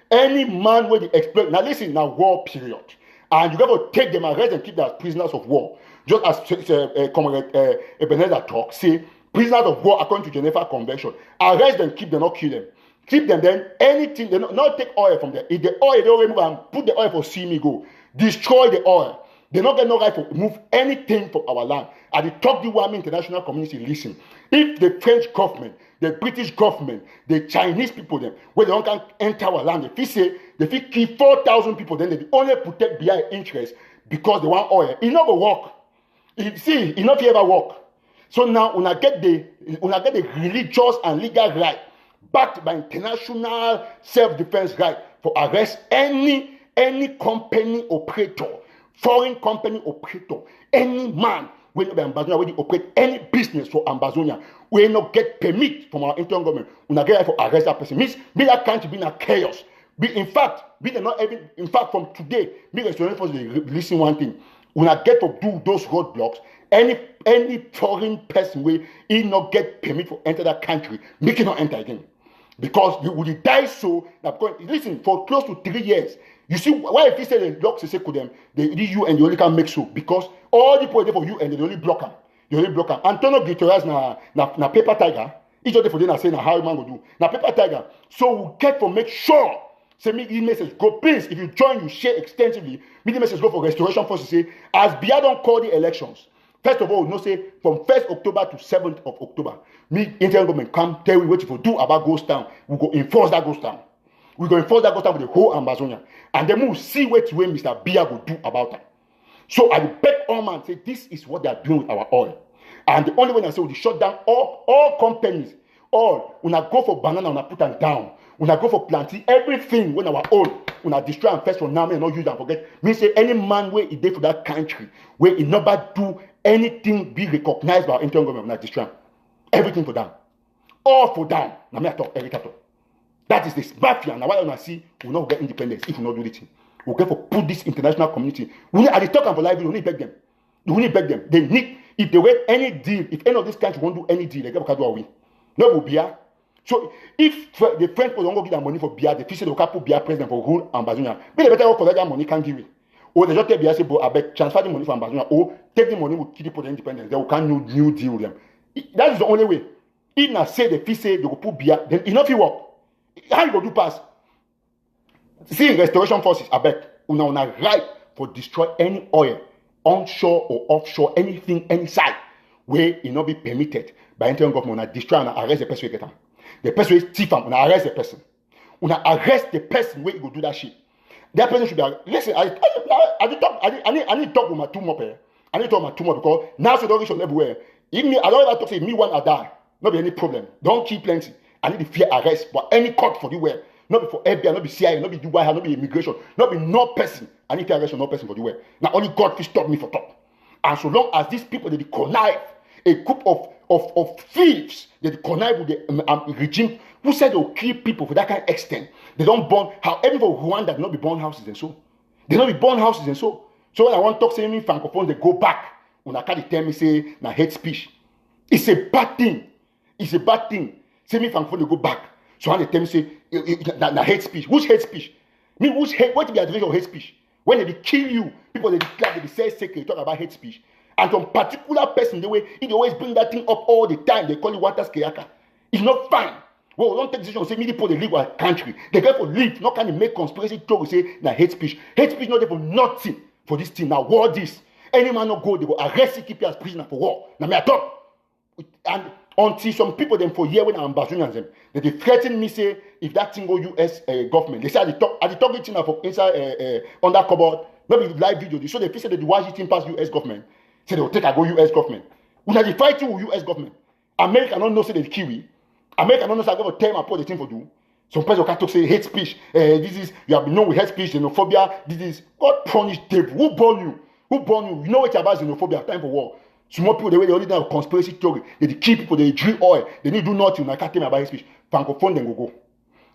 Any man where they exploit, now listen, now war period. And you got to take them, arrest and keep them as prisoners of war. Just as Comrade Ebenezer talk, say, prisoners of war according to Geneva Convention. Arrest them, keep them, not kill them. Keep them then, anything, they not take oil from them. If the oil, they don't remove and put the oil for see me go. Destroy the oil. They don't get no right to move anything from our land. And the talk the Wami international community listen. If the French government, the British government, the Chinese people them, where they don't can enter our land, if they say they fit kill 4,000 people, then they only protect Biya interest because they want oil. It not go work. It not ever work. So now when I get the religious and legal right backed by international self-defense right for arrest any company operator. Foreign company operator, any man will not be Ambazonia, will operate any business for Ambazonia, will not get permit from our internal government. We not get for arrest that person. Means be that country be in a chaos. In fact, from today, be restoration force listen one thing. We not get to do those roadblocks. Any foreign person will not get permit for enter that country, make it not enter again. Because you will die so that because listen, for close to 3 years. You see why if you say they lock Sisiku them, they you and you only can make so because all the people there for you and they only block them. They only block them. Antonio Guterres na paper tiger. Each of them for them are saying how man go do. Na paper tiger. So we get to make sure. Say me the message go please. If you join, you share extensively. Me the message go for restoration forces say as Biya don't call the elections First of all, we know say from 1st October to 7th of October, me interim government come tell you what you do about ghost town. We go enforce that ghost town. We go enforce that ghost town with the whole Ambazonia. And then we will see what way Mr. Biya will do about it. So I will beg all man say this is what they are doing with our oil. And the only way I say we shut down all companies, all when I go for banana, when I put them down, when I go for planting, everything when our own, when I destroy and first from now and not use and forget. Me say any man where he did for that country, where he never do anything be recognized by our interim government, when I destroy everything for them. All for them. Now me I talk every time. That is this mafia. Now why don't I see we will not get independence if we not do this thing. We'll get for put this international community. We need, at the talk and for life, we need to beg them. We need to beg them. They need, if they wait any deal, if any of these countries won't do any deal, they get what do we. No will Biya. So if the French people don't go give them money for Biya, the official will put Biya president for rule Ambazonia. But they better go collect that money, can't give it. Or they just tell Biya say, but I beg transfer the money from Ambazonia, or take the money, will keep it for the independence. They will can't new deal with them. That is the only way. If now say the official they will put Biya, then enough you work. How you go do pass? See restoration forces, I beg, una right for destroy any oil, onshore or offshore, anything, any side, where it not be permitted by interim government, una destroy and arrest the person who get them. The person who is thief, una arrest the person. Una arrest the person where you go do that shit. That person should be listen, I need to talk with my two more here. I need to talk with my two more because now so don't reach everywhere. If me, I don't ever talk say me one I die. Not be any problem. Don't keep plenty. I need to fear arrest for any court for the where. Not be for FBI, not be CIA, not be UI, not be immigration, not be no person. I need to arrest no person for the way. Now only God will stop me for talk. And so long as these people they connive, a group of thieves, they connive with the regime who said they'll kill people for that kind of extent. They don't burn how even for Rwanda they not be burn houses and so. They not be burn houses and so. So when I want to talk saying me francophones, they go back. When I can't tell me say na hate speech. It's a bad thing. It's a bad thing. Say me francophone they go back. So when they tell me say na hate speech. Which hate speech? Me which hate? What be the definition of hate speech? When they kill you, people they declare they say secret talk about hate speech. And some particular person the way he always bring that thing up all the time. They call it Waters Keyaka. It's not fine. Well, we don't take decision say me people they live our country. They get for live. Not can they make conspiracy talk say na hate speech. Hate speech not there for nothing for this thing. Now war this. Any man not go they go arrest you keep you as prisoner for war. Now me I talk. And until some people them for year when I'm Ambazonians them, they threaten me say if that thing go US government. They say at the talk it for inside under cupboard, not be live video. So they say that the Washington pass US government. Say they will take a go US government. When they fight you with US government, America don't know say they kill we. America don't know say I go tell my the thing for do. Some person can talk say hate speech. This is you have been known with hate speech, xenophobia. This is God punish devil. Who born you? Who born you? You know what about xenophobia? Time for war. Small people, the way they only have conspiracy theory, they kill people, they drill oil, they need to do nothing. I can't tell me about his speech. Francophone, then go.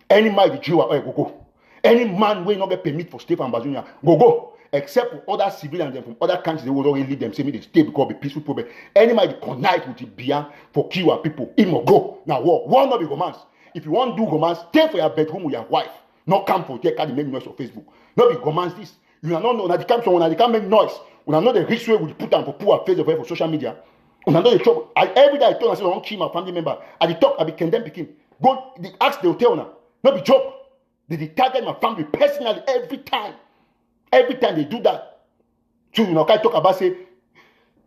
Any man, they drill oil, go. Any man will not get permit for stay for Ambazonia, go. Except for other civilians from other countries, they will already leave them, say me they stay because of a peaceful problem. Any man, they connect with the Biya for kill our people, he must go. Now, war not be romance. If you want to do romance, stay for your bedroom with your wife. Not come for take the make noise on Facebook. Not be romance this. You are not know, they come someone, they can't make noise. When I know the rich way we put them for poor face of for social media. When I know the trouble, every day I told myself I don't kill my family member. I dey talk, I be condemn picking. Go, the ask they'll tell now. Not be joke. They target my family personally every time. Every time they do that. So you know, I talk about say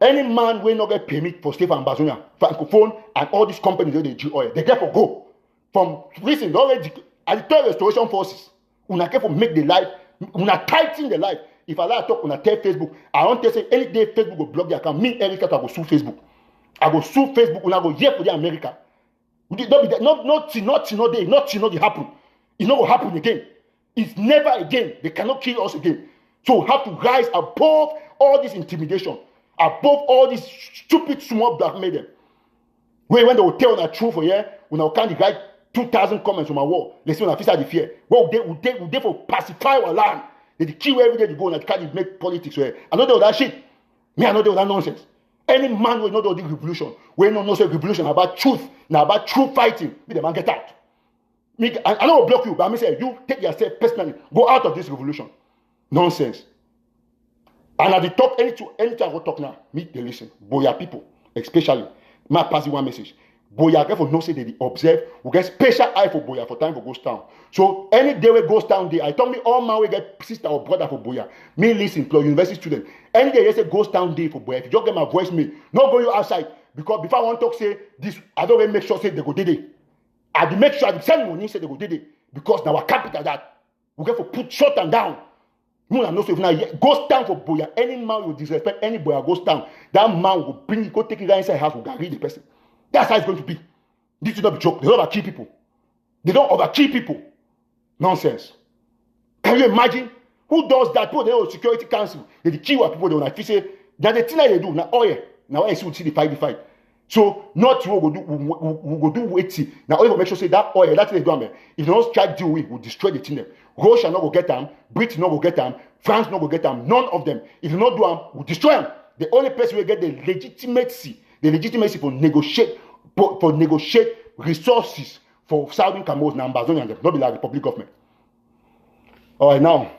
any man will not get permit for stay for Ambazonia, Francophone, and all these companies they do oil. They get for go from listen. They already I tell restoration forces. Una get for make the life. Una tighten the life. If I like talk on a tell Facebook, I want to say any day Facebook will block the account. Me, Eric, I go sue Facebook. I go sue Facebook and I go here for the America. Nothing happen. It's not going to happen again. It's never again. They cannot kill us again. So we have to rise above all this intimidation, above all this stupid small blackmail them. When they will tell the truth for here, when I can't write 2,000 comments on my wall, they say when I feel the fear. Well, they for pacify our land. They kill every day they go and they can't make politics where I know that shit. Me, I know that nonsense. Any man will not do the revolution. We don't know say revolution about truth. Now about true fighting. Me the man get out. Me, I don't block you, but I say you take yourself personally. Go out of this revolution. Nonsense. And at the talk, anytime I go talk now, me they listen. Boya people, especially. My pass you one message. Boya get for no say they observe. We get special eye for Boya for time for ghost town. So any day we ghost town day, I told me all man we get sister or brother for Boya. Me listen to university student. Any day they say ghost town day for Boya. If you just get my voice, me not go you outside because before I want to talk say this, I don't really make sure say they go did it. I do make sure I do send money say they go did it because now our capital that we get for put shut and down. No, no, so if now ghost town for Boya, any man will disrespect any Boya ghost town. That man will bring go take it inside house will read the person. That's how it's going to be. This will not be joke. They don't overkill people. They don't overkill people. Nonsense. Can you imagine? Who does that? People, they security council. They kill people. They will say that the thing that they do now. Oh yeah. Now I see the fight. So not we go do waiting. Now all make sure say that oil that they do. If they don't strike deal with, will destroy the thing. Russia not go get them. Britain not go get them. France not go get them. None of them. If you not do them, will destroy them. The only person will get the legitimacy for negotiate resources for Southern Cameroon and Ambazonia, not be like Republic government. All right, now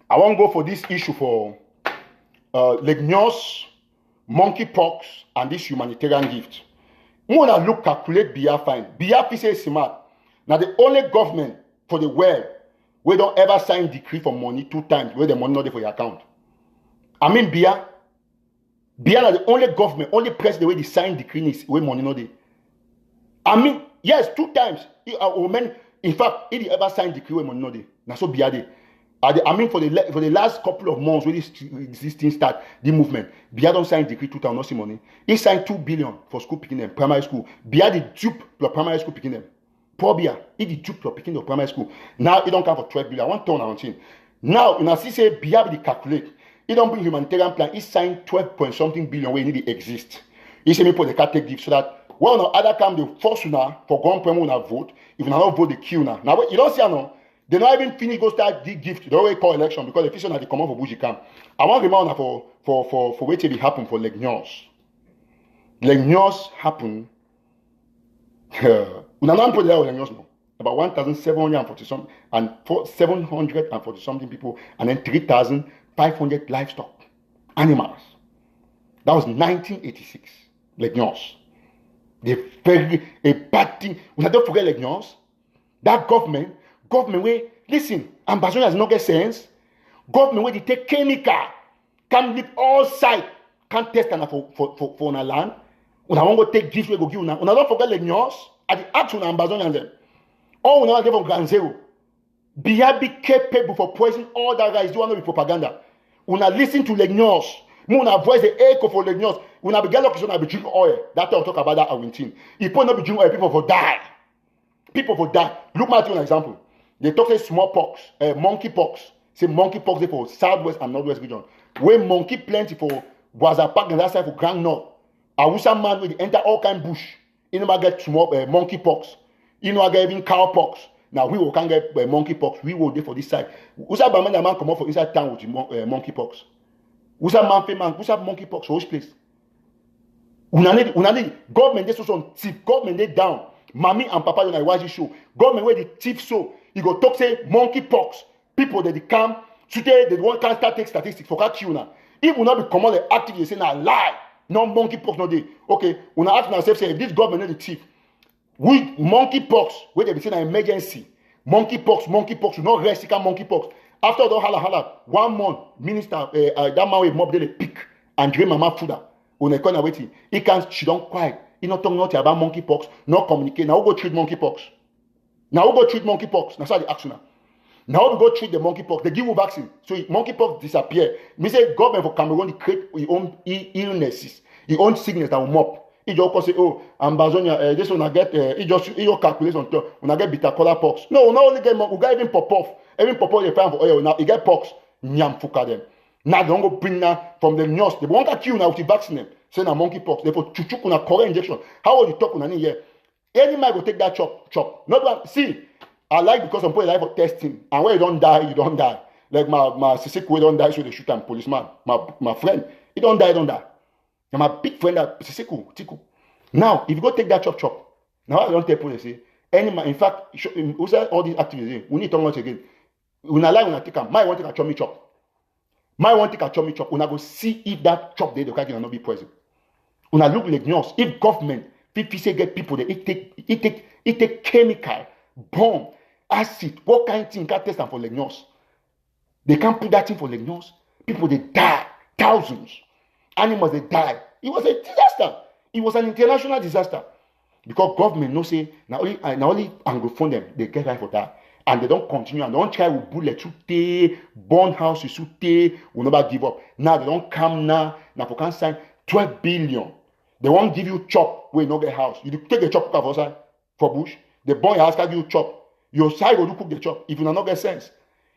I want to go for this issue for Nyos, monkeypox, and this humanitarian gift. We want to look calculate Biya fine. Biya is smart. Now the only government for the world we don't ever sign decree for money 2 times where the money not there for your account. I mean Biya are the only government, only president where they sign decree is where money not there. I mean, yes, 2 times. In fact, if they ever sign decree where money not there, now so Biya there. I mean, for the last couple of months when this thing start, the movement, Biya don't sign decree 2 times, not see money. He signed 2 billion for school picking them, primary school. Biya the dupe for primary school picking them. Poor Biya, he the dupe for picking the primary school. Now he don't come for 12 billion. I want to turn around him. Now, you see say Biya be calculate. He don't bring humanitarian plan. He signed 12 point something billion where he need to exist. He say me put the cat take gift so that when on other come they force una for one point una vote. If you not vote, they kill now. Now you don't see no. They not even finish go start the gift. They already call election because the official they come out for Buji camp. I want to remind for wait till it happen for Nyos. Nyos happen. Una not put there Nyos no. About 1,740 something and 740 something people and then 3,500 livestock animals. That was 1986. Nyos. A bad thing. We don't forget Nyos. That government where listen, Ambazonia has not get sense. Government where they take chemical, can leave all side, can't test enough for our land. When I want to take gifts, we go give now. When I don't forget Nyos, at the action Ambazonia and them. All we know from Grand Zero. Biya be capable for poisoning all that guys do want to be propaganda. When I listen to Nyos, when I voice the echo for Nyos, when I be get lucky, I be drink oil. That I'll talk about that Awintin. If people not be drink oil, people for die. People for die. Look at you an example. They talk say smallpox, monkeypox. Say monkeypox they for southwest and northwest region. Where monkey plenty for Waza Park and that side for Grand North. Awusa man will enter all kind bush. You know get small monkeypox. You know get even cowpox. Now we will can get monkeypox. We will there for this side. Usa man come out for inside town with monkeypox. Usa man famous. Usa monkeypox for which place? Una need government they so some thief. Government they down. Mommy and Papa don't watch this show. Government where the thief so. You go talk say monkeypox. People that they come today they want can't start take statistics for catch you now. If we not be common the active they say na lie. No monkeypox no day. Okay, when I ask myself say if this government is the thief, with monkeypox where they be saying an emergency. Monkeypox, you not rest monkeypox. After the hala 1 month, minister that man will mob they pick and drain mama food. When I come waiting, he can't she don't quiet. He not talk nothing about monkeypox, not communicate. Now we go treat monkeypox. Now that's how the action. Now we go treat the monkeypox. They give you vaccine. So if monkeypox disappear. Me say government for Cameroon they create his own illnesses, his own sickness that will mop. He just say, oh, Ambazonia, this one I get. He just calculate on top. When I get bitter color pox. No, not only get we got even pop off. Even pop off they find for oil. Now he get pox. Nyam fuka them. Now they don't go bring now from the Nyos. They want to kill now with the vaccine. Say na monkeypox. Therefore, chuchuk na correct injection. How will you talk on any here? Any man go take that chop. Not one. See, I like because some people like for testing. And when you don't die, you don't die. Like my Sisiku don't die, so they shoot him. Policeman, my friend, he don't die. And my big friend that Sisiku, Tiku. Now, if you go take that chop. Now I don't tell people say any man. In fact, who said all these activities? We need to talk once again. When I like when I take him, my want to take a chop. My want to take a chop. When I go see if that chop they can not be poison. When I look like Nyos, if government If you say get people, it take chemical, bomb, acid, what kind of thing can test them for Nyos? They can't put that thing for Nyos. People they die, thousands. Animals they die. It was a disaster. It was an international disaster. Because government no say now only Anglophone them, they get right for that. And they don't continue and they don't try with bullet to take, burn houses to take, will never give up. Now they don't come now for can sign 12 billion. They won't give you chop where you not get house. You take the chop cook outside for bush. They burn your house, can give you chop. Your side will cook the chop if you not get sense.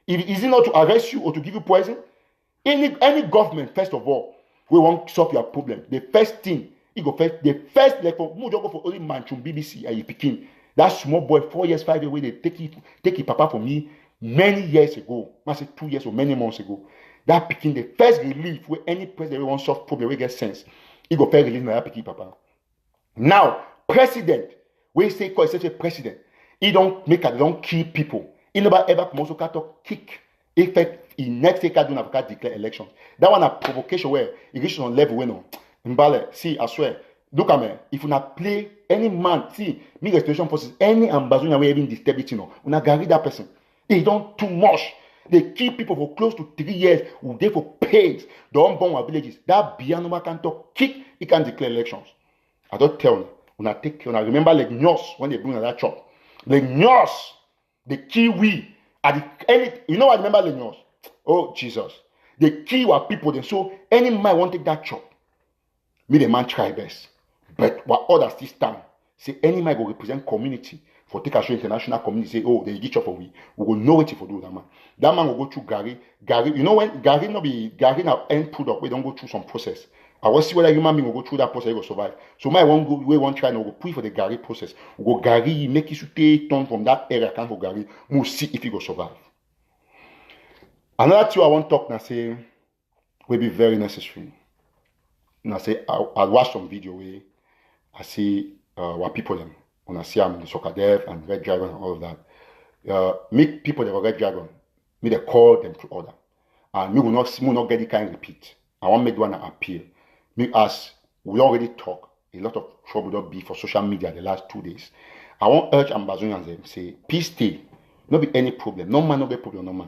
If is it not to arrest you or to give you poison? Any government, first of all, we won't solve your problem. The first thing, the first like for go for only Manchum BBC and you picking. That small boy, 4 years, 5 years, where they take it papa for me many years ago. I say 2 years or many months ago. That picking the first relief where any president wants solve problem, we get sense. He go first relief na that picking papa. Now, president, we say call except president, he don't kill people. He never ever come also talk kick. Effect in next take do not declare elections. That one a provocation where it reaches on level where no. Mbale, see, I swear. Look at me. If you not play any man, see, me restoration forces, any Ambazonia where even disturb it, una gary that person. They don't too much. They kill people for close to 3 years. Who they for pains. They don't burn our villages. That Biya can talk kick. He can declare elections. I don't tell you. Una take care. Remember like Nyos when they bring that chop. Like Nyos, the Kiwi. You know what I remember like Nyos? Oh Jesus. They kill our people. Then so any man want to take that chop. Me the man try best. But what others still stand, say any man go represent community for take a show international community, say, oh, they get for we will know what for do that man. That man will go through Gary, you know when Gary now end product, we don't go through some process. I will see whether human being will go through that process, he will survive. So my one go, we won't try now, go put for the Gary process. We go Gary, make it to take turn from that area, can for Gary, we'll see if he will survive. Another two I want to talk now say will be very necessary. Now say I watch some video where I see what people them when I see them in the soccer dev and Red Dragon and all of that. Make people that were Red Dragon, me they call them to order. And me will not get the kind repeat. I want make one appeal. Me as we already talk, a lot of trouble don't be for social media the last 2 days. I want urge Ambazonians them say, peace stay. No be any problem. No man no get problem, no man.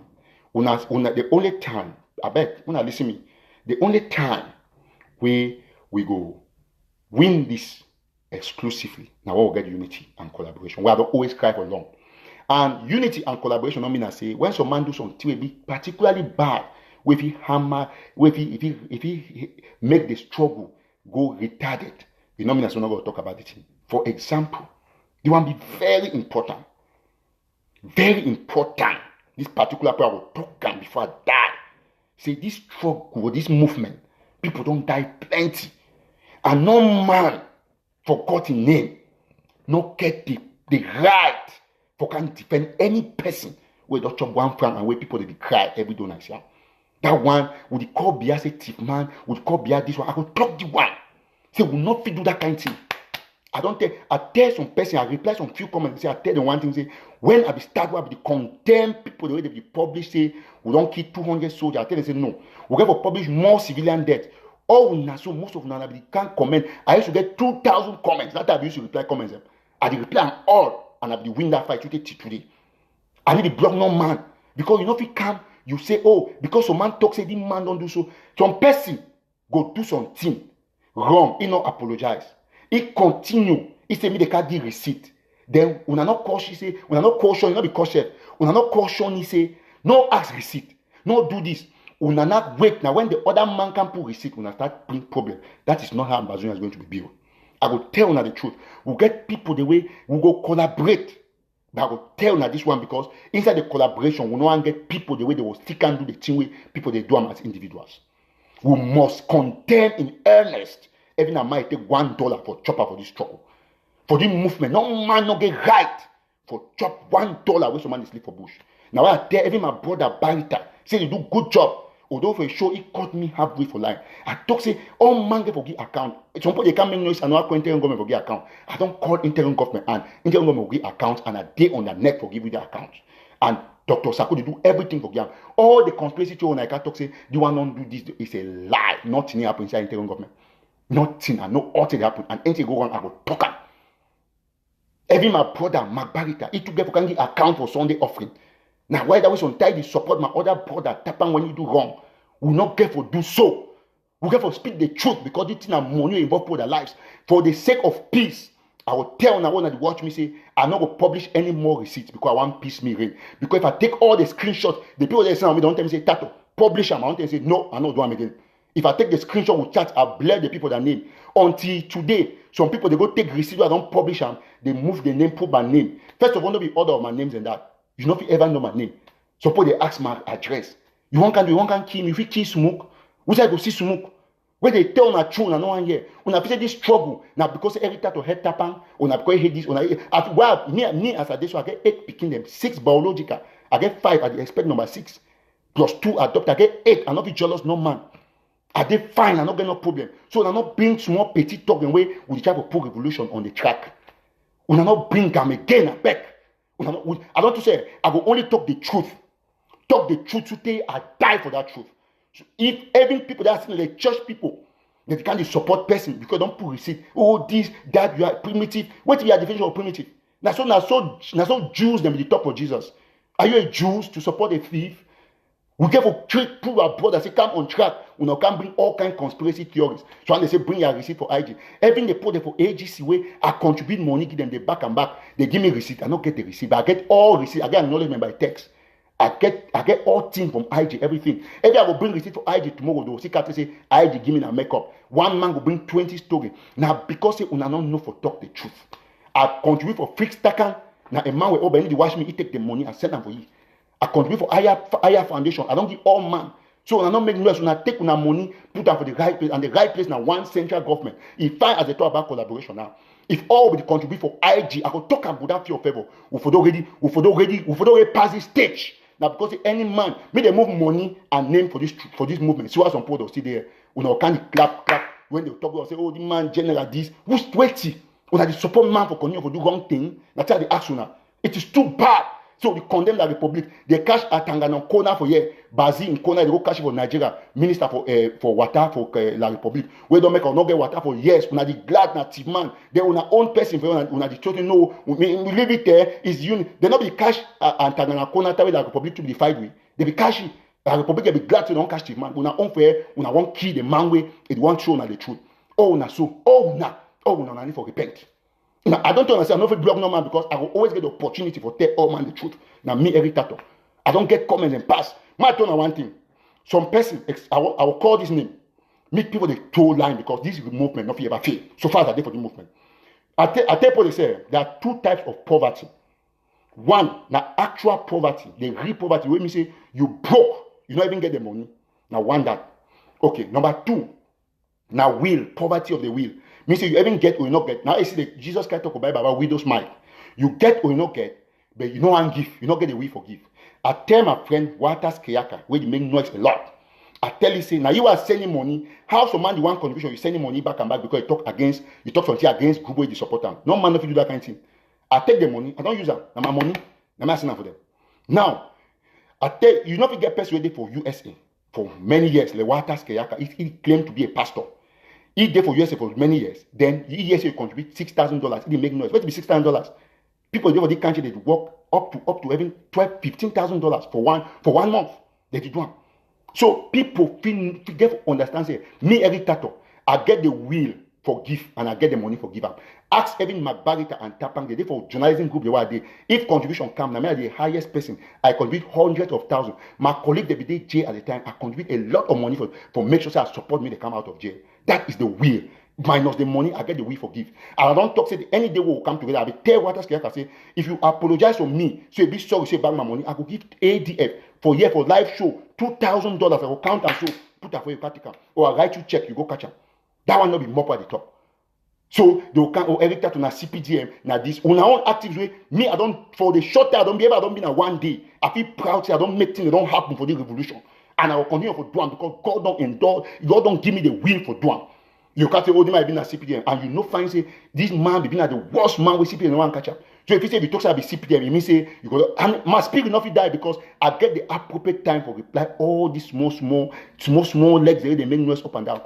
The only time, I bet, when I listen me, the only time we go win this exclusively. Now we'll get unity and collaboration. We have always cry for long. And unity and collaboration don't mean I say when some man do something will be particularly bad, if he hammer, if he make the struggle go retarded, you know mean I'm not going to talk about it. For example, it will be very important. Very important. This particular part I will talk before I die. Say this struggle, this movement, people don't die plenty. And no man forgot his name, no get the right for can defend any person where don't chop 1 franc and where people they be cry every day night. Yeah? That one would they call Biya say thief man, would call Biya this one. I will talk the one. Say will not fit do that kind of thing. I tell some person, I reply some few comments, say I tell them one thing, say when I be start with the condemn people the way they be published, say we don't kill 200 soldiers. I tell them say no, we have to publish more civilian deaths. Oh, so most of them can't comment. I used to get 2,000 comments. That time I used to reply comments. I did reply on all, and I did win that fight today. I need to block no man because you know if you come, you say oh because some man talk say this man don't do so. Some person go do something wrong. He not apologize. He continue. He say me they can't give receipt. Then when I not caution, say when I not caution, you not be cautious. When I not caution, he say no ask receipt, no do this. Una not wait now when the other man can put receipt, una start bring problem. That is not how Ambazonia is going to be built. I will tell una the truth. We'll get people the way we go collaborate. But I will tell una this one because inside the collaboration, we not get people the way they will stick and do the thing way people they do them as individuals. We must condemn in earnest. Even I might take $1 for chopper for this struggle. For this movement, no man no get right for chop $1 where someone is sleep for bush. Now I tell even my brother Barita, say they do good job. Although for a show, he caught me halfway for life. I talk say, all man get for give account. Some people they can't make noise and not call interim government for give account. I don't call interim government and interim government will give account and a day on the net for give you the account. And Dr. Sako, they do everything for give. All the conspiracy theory when I can talk say, you want to do this, it's a lie. Nothing happen inside interim government. Nothing and no ought to happen. And anything go wrong, I will talk am. Even my brother, Margarita, he took can give account for Sunday offering. Now, why that was on time to support my other brother, Tapan, when you do wrong, we not get for do so. We get for speak the truth because this thing are money involved for their lives. For the sake of peace, I will tell now one that watch me say, I'm not going to publish any more receipts because I want peace me reign. Because if I take all the screenshots, the people that say me don't tell me say, Tato, publish them. I want them to say, no, I don't do them again. If I take the screenshot with chat, I blur the people that name. Until today, some people, they go take receipts, I don't publish them. They move the name, put my name. First of all, don't be order of my names and that. You know if you ever know my name. Suppose they ask my address. You want can kill me. If you kill smoke, which I go see smoke. When they tell my truth, I no one here. When I face this struggle, now because every time to head tapan, when I because hate this, when I well, me as a day, so I get 8 picking them, 6 biological. I get 5 at the expect number 6. Plus 2 adopt, I get 8. I'm not be jealous, no man. I did fine, I not get no problem. So I'm not bring small petty talking way with the try to put revolution on the track. When I not bring them again, I beg. I don't to say I will only talk the truth. Talk the truth today, I die for that truth. So if even people that are sitting the church people, they can't support person because they don't put receipt. Oh, this, that, you are primitive. What is your definition of primitive? Now so Jews them be the top of Jesus. Are you a Jew to support a thief? We get for prove our brother say come on track. We now can bring all kind of conspiracy theories. So when they say bring your receipt for IG, even they put them for AGC way, I contribute money, give them the back and back. They give me receipt. I don't get the receipt, but I get all receipt. I get acknowledgement by text. I get all things from IG, everything. Every I will bring receipt for IG tomorrow. They will see Captain say IG give me a makeup. One man will bring 20 stories. Now because they una don't know for talk the truth. I contribute for fixed takan. Now a man will open the wash me, he take the money and send them for you. I contribute for higher foundation. I don't give all man. So I don't make noise. When I take una money, put them for the right place, and the right place now one central government. If I as a talk about collaboration now, if all will contribute for IG, I will talk about that for favor. We already pass this stage. Now because any man may they move money and name for this movement. See what some people see there. When I can't clap when they talk about say, oh the man general this, who's 20? When I the support man for continue for do wrong thing, that's how they ask you now. It is too bad. So we condemn the Republic. They cash at Tangana corner for here. Bazi in corner, they go cash for Nigeria. Minister for water for La Republic. We don't make or not get water for years. We are the glad native man. They are our own person for we are the children. No, we leave it there. Is union. They not be cash at Tangana corner tell La Republic to be fight with. They be cash. La Republic they be glad to don't cash the man. We are unfair. We are one key the man way. It won't show na the truth. Oh na so. Oh na need for repent. Now, I don't understand. I'm not a blog no man because I will always get the opportunity for tell all man the truth. Now, me, ERIC-Biya, I don't get comments and pass. My turn on one thing. Some person, I will call this name. Make people the toe line because this movement not ever fail. So far as I did for the movement. I tell people they say there are 2 types of poverty. One, now actual poverty, the real poverty. When me say you broke, you don't even get the money. Now one that. Okay, number 2, now will, poverty of the will. Means you even get or you not get. Now you see the Jesus Christ talk about widow's mite. You get or you not get, but you know and give. You not get the way for give. I tell my friend Waters Kayaka, where you make noise a lot. I tell you, say now you are sending money. How some man the one contribution you sending money back and back because you talk something against group where you support them. No man if you do that kind of thing. I take the money, I don't use them. Now my money, now I send them for them. Now, I tell you not to get person ready for USA for many years. The Waters Kayaka, he claimed to be a pastor. He did for USA for many years. Then USA contribute $6,000. He didn't make noise. What be $6,000? People over the country they work up to even $15,000 for one month. They did one. So people get understand say me ERIC-Biya, I get the will for give and I get the money for give up. Ask even Margarita and Tapang, they for journalism group they were there. If contribution come, now me are the highest person. I contribute hundreds of thousands. My colleague they be jail at the time. I contribute a lot of money for make sure I support me they come out of jail. That is the will. Minus the money, I get the will for give. And I don't talk say any day we will come together. I will tell what I say. If you apologize for me, so you be sorry, say back my money, I will give ADF for live show $2,000. I will count and show, put that for your practical. Or I write you check, you go catch them. That one not be more at the top. So they will come ERIC-Biya to na CPDM, na this. On our own active way, me, I don't for the short time, I don't be able, I don't be na one day. I feel proud, say I don't make things, they don't happen for the revolution. And I will continue for doing because God don't endorse, God don't give me the will for doing. You can't say, oh, they might be in a CPDM. And you know, fine, say, this man be at the worst man with CPDM, no one catch up. So if you say, if you talk about CPDM, it means say, you go, and my spirit not die because I get the appropriate time for reply all these small legs, they make noise up and down.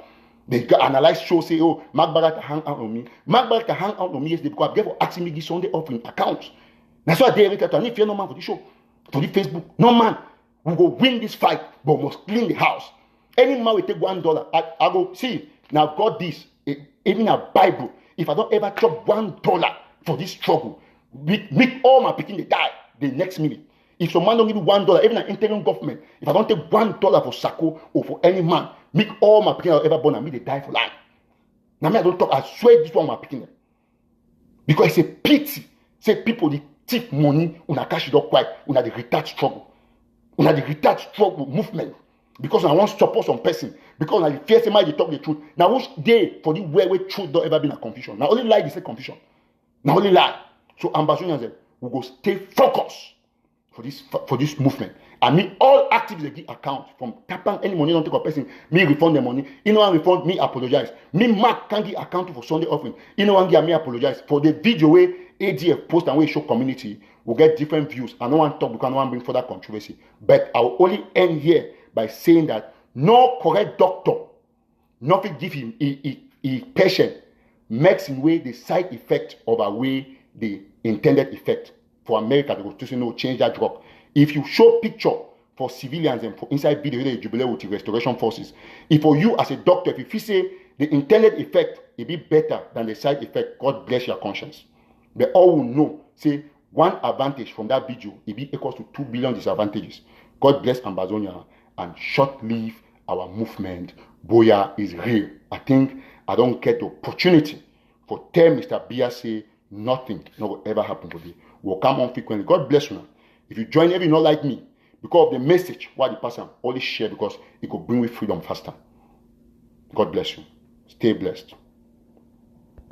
They analyze show, say, oh, Mark Baraka hang out on me. Mark Baraka hang out on me yesterday because I've never asking me this Sunday offering account. That's why they record. And if you're no man for the show, for the Facebook, no man will go win this fight, but must clean the house. Any man will take $1. I go, see, now God this, even a Bible, if I don't ever chop $1 for this struggle, make all my picking they die the next minute. If some man don't give me $1, even an interim government, if I don't take $1 for Sako or for any man, make all my picking ever born and me they die for life. Now me I don't talk, I swear this one my picking them. Because it's a pity. Say people they thief money, una cash it up quite, una the retard struggle. Una the retard struggle movement. Because I want to support some person. Because I fear somebody they talk the truth. Now which day for the where truth don't ever been a confusion. Now only lie they say confusion. Now only lie. So Ambazonia said, we go stay focused for this movement. And me all activities they give account from tapping any money don't take a person, me refund the money. You know one refund, me apologize. Me Mark can't give account for Sunday offering. You know one give me apologize. For the video way ADF post and way show community will get different views. I don't want to talk because I don't want to bring further controversy. But I will only end here by saying that no correct doctor, nothing give him a patient makes in way the side effect of a way the intended effect. For America, they go to say no, change that drug. If you show picture for civilians and for inside video, they jubilate with the restoration forces. If for you as a doctor, if you say the intended effect it be better than the side effect, God bless your conscience. But all will know, say one advantage from that video, it be equals to 2 billion disadvantages. God bless Ambazonia and short-live our movement. Boya is real. I think I don't get the opportunity for tell Mr. Biya say nothing will ever happen to me. Will come on frequently. God bless you. If you join, if you not like me, because of the message, why the person only share because it could bring with freedom faster. God bless you. Stay blessed.